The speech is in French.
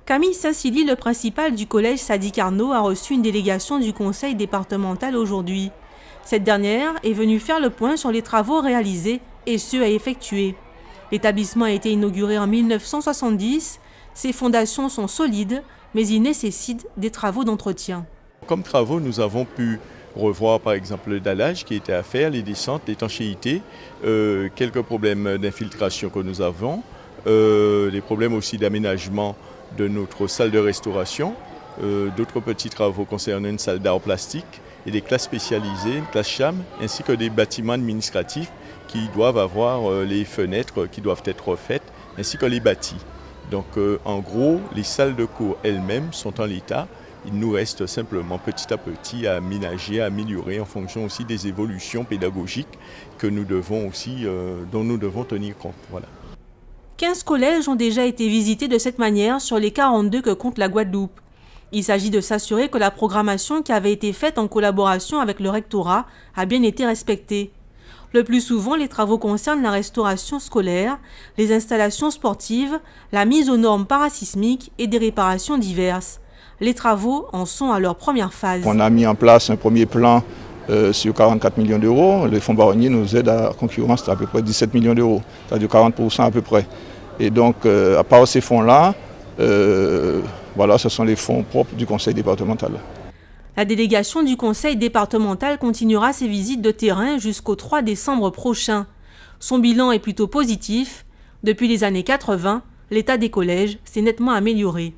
Camille Saint-Silly, le principal du collège Sadi Carnot, a reçu une délégation du conseil départemental aujourd'hui. Cette dernière est venue faire le point sur les travaux réalisés et ceux à effectuer. L'établissement a été inauguré en 1970. Ses fondations sont solides, mais il nécessite des travaux d'entretien. Comme travaux, nous avons pu revoir par exemple le dallage qui était à faire, les descentes, l'étanchéité, quelques problèmes d'infiltration que nous avons, des problèmes aussi d'aménagement de notre salle de restauration, d'autres petits travaux concernant une salle d'art plastique et des classes spécialisées, une classe CHAM, ainsi que des bâtiments administratifs qui doivent avoir les fenêtres qui doivent être refaites, ainsi que les bâtis. Donc en gros, les salles de cours elles-mêmes sont en l'état. Il nous reste simplement petit à petit à aménager, à améliorer en fonction aussi des évolutions pédagogiques que nous devons aussi, dont nous devons tenir compte. Voilà. 15 collèges ont déjà été visités de cette manière sur les 42 que compte la Guadeloupe. Il s'agit de s'assurer que la programmation qui avait été faite en collaboration avec le rectorat a bien été respectée. Le plus souvent, les travaux concernent la restauration scolaire, les installations sportives, la mise aux normes parasismiques et des réparations diverses. Les travaux en sont à leur première phase. On a mis en place un premier plan sur 44 millions d'euros. Le fonds baronnier nous aide à concurrence à peu près 17 millions d'euros, c'est-à-dire 40% à peu près. Et donc, à part ces fonds-là, voilà, ce sont les fonds propres du conseil départemental. La délégation du conseil départemental continuera ses visites de terrain jusqu'au 3 décembre prochain. Son bilan est plutôt positif. Depuis les années 80, l'état des collèges s'est nettement amélioré.